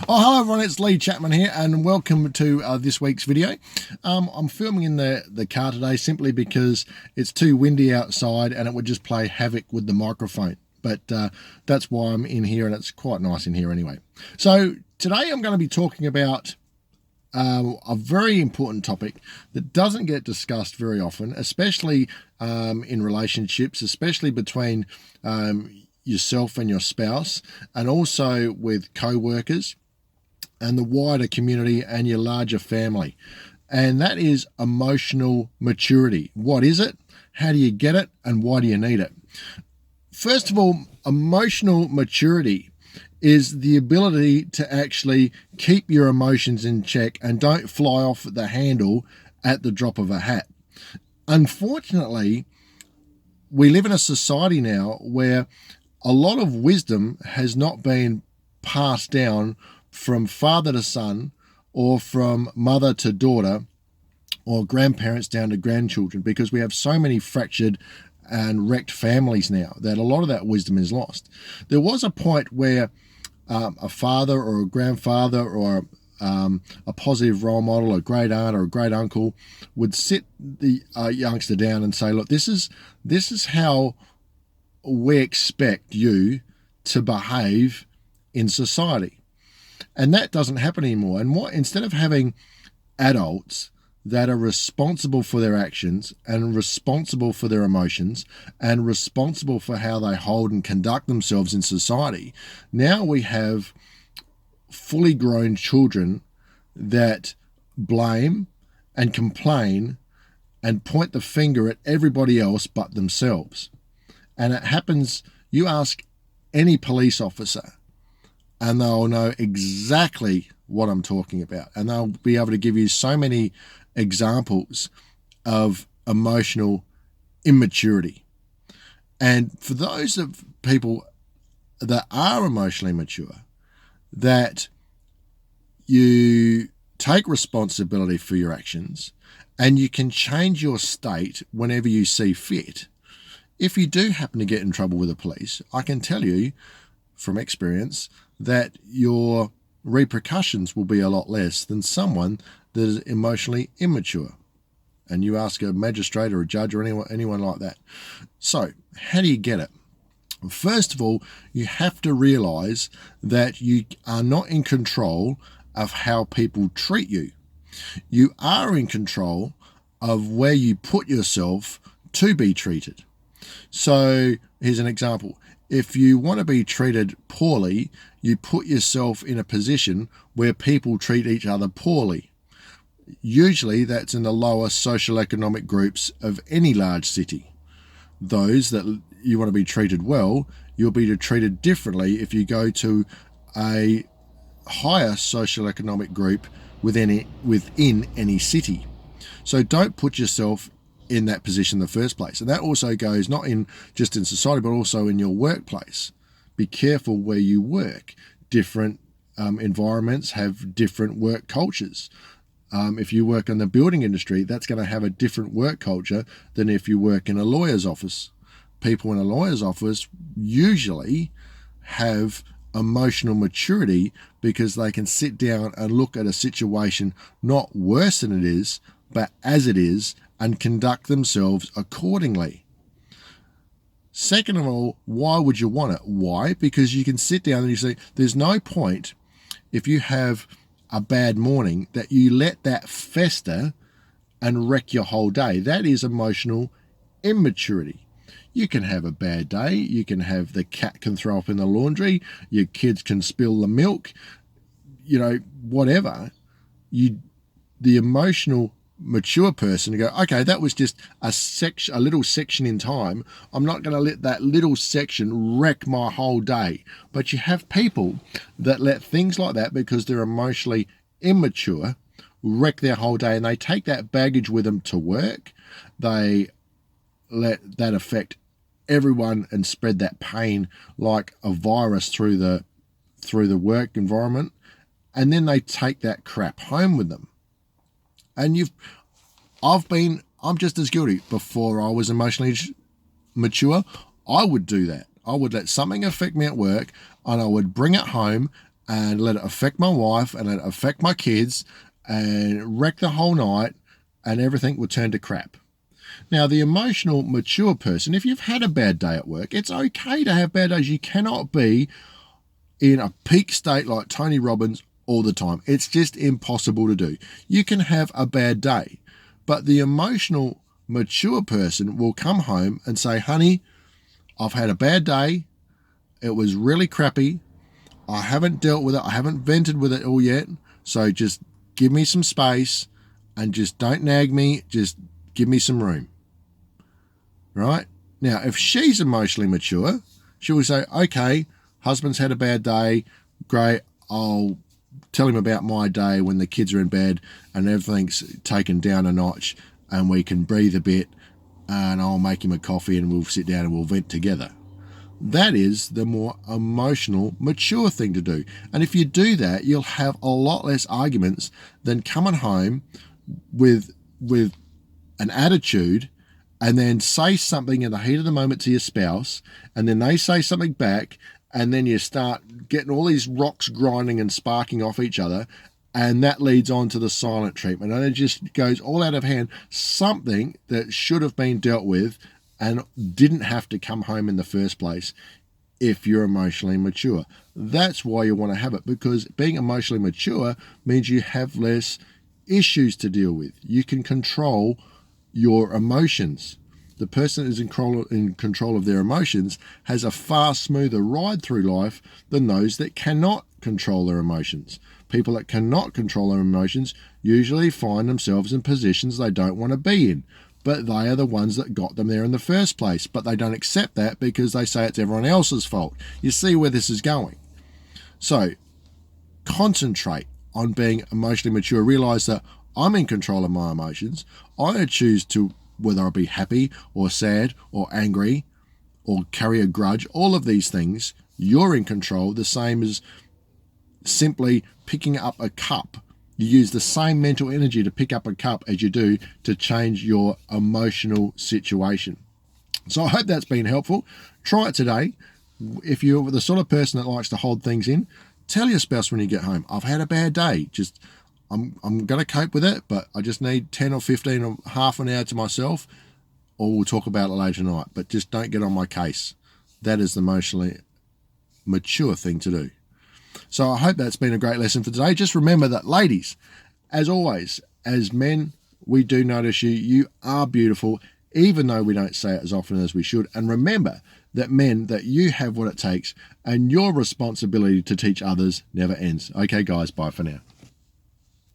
Oh, hello everyone, it's Lee Chapman here and welcome to this week's video. I'm filming in the car today simply because it's too windy outside and it would just play havoc with the microphone. But that's why I'm in here, and it's quite nice in here anyway. So today I'm going to be talking about a very important topic that doesn't get discussed very often, especially in relationships, especially between yourself and your spouse, and also with co-workers and the wider community and your larger family. And that is emotional maturity. What is it? How do you get it? And why do you need it? First of all, emotional maturity is the ability to actually keep your emotions in check and don't fly off the handle at the drop of a hat. Unfortunately, we live in a society now where a lot of wisdom has not been passed down from father to son, or from mother to daughter, or grandparents down to grandchildren, because we have so many fractured and wrecked families now that a lot of that wisdom is lost. There was a point where a father or a grandfather or a positive role model, a great aunt or a great uncle would sit the youngster down and say, look, this is how we expect you to behave in society. And that doesn't happen anymore. And instead of having adults that are responsible for their actions and responsible for their emotions and responsible for how they hold and conduct themselves in society, now we have fully grown children that blame and complain and point the finger at everybody else but themselves. And it happens, you ask any police officer, and they'll know exactly what I'm talking about. And they'll be able to give you so many examples of emotional immaturity. And for those of people that are emotionally mature, that you take responsibility for your actions and you can change your state whenever you see fit. If you do happen to get in trouble with the police, I can tell you from experience that your repercussions will be a lot less than someone that is emotionally immature. And you ask a magistrate or a judge or anyone like that. So how do you get it? First of all, you have to realize that you are not in control of how people treat you. You are in control of where you put yourself to be treated. So here's an example. If you want to be treated poorly, you put yourself in a position where people treat each other poorly. Usually that's in the lower socioeconomic groups of any large city. Those that you want to be treated well, you'll be treated differently if you go to a higher socioeconomic group within any city. So don't put yourself in that position in the first place. And that also goes not in just in society, but also in your workplace. Be careful where you work. Different environments have different work cultures. If you work in the building industry, that's going to have a different work culture than if you work in a lawyer's office. People in a lawyer's office usually have emotional maturity because they can sit down and look at a situation not worse than it is, but as it is, and conduct themselves accordingly. Second of all, why would you want it? Why? Because you can sit down and you say, there's no point if you have a bad morning that you let that fester and wreck your whole day. That is emotional immaturity. You can have a bad day. You can have the cat can throw up in the laundry. Your kids can spill the milk, whatever. The emotional mature person to go, okay, that was just a little section in time. I'm not going to let that little section wreck my whole day. But you have people that let things like that, because they're emotionally immature, wreck their whole day, and they take that baggage with them to work. They let that affect everyone and spread that pain like a virus through the work environment, and then they take that crap home with them. And I'm just as guilty. Before I was emotionally mature, I would do that. I would let something affect me at work and I would bring it home and let it affect my wife and let it affect my kids and wreck the whole night, and everything will turn to crap. Now, the emotional mature person, if you've had a bad day at work, it's okay to have bad days. You cannot be in a peak state like Tony Robbins all the time. It's just impossible to do. You can have a bad day, but the emotional mature person will come home and say, honey, I've had a bad day. It was really crappy. I haven't dealt with it. I haven't vented with it all yet. So just give me some space and just don't nag me. Just give me some room. Right? Now, if she's emotionally mature, she will say, okay, husband's had a bad day. Great. I'll tell him about my day when the kids are in bed and everything's taken down a notch and we can breathe a bit, and I'll make him a coffee and we'll sit down and we'll vent together. That is the more emotional, mature thing to do. And if you do that, you'll have a lot less arguments than coming home with an attitude and then say something in the heat of the moment to your spouse, and then they say something back, and then you start getting all these rocks grinding and sparking off each other, and that leads on to the silent treatment, and it just goes all out of hand. Something that should have been dealt with and didn't have to come home in the first place if you're emotionally mature. That's why you want to have it, because being emotionally mature means you have less issues to deal with. You can control your emotions. The person that is in control of their emotions has a far smoother ride through life than those that cannot control their emotions. People that cannot control their emotions usually find themselves in positions they don't want to be in, but they are the ones that got them there in the first place. But they don't accept that because they say it's everyone else's fault. You see where this is going. So concentrate on being emotionally mature. Realize that I'm in control of my emotions. I choose to, whether I be happy or sad or angry or carry a grudge, all of these things, you're in control. The same as simply picking up a cup. You use the same mental energy to pick up a cup as you do to change your emotional situation. So I hope that's been helpful. Try it today. If you're the sort of person that likes to hold things in, tell your spouse when you get home, I've had a bad day. I'm going to cope with it, but I just need 10 or 15 or half an hour to myself, or we'll talk about it later tonight. But just don't get on my case. That is the emotionally mature thing to do. So I hope that's been a great lesson for today. Just remember that, ladies, as always, as men, we do notice you. You are beautiful, even though we don't say it as often as we should. And remember that, men, that you have what it takes, and your responsibility to teach others never ends. Okay, guys, bye for now.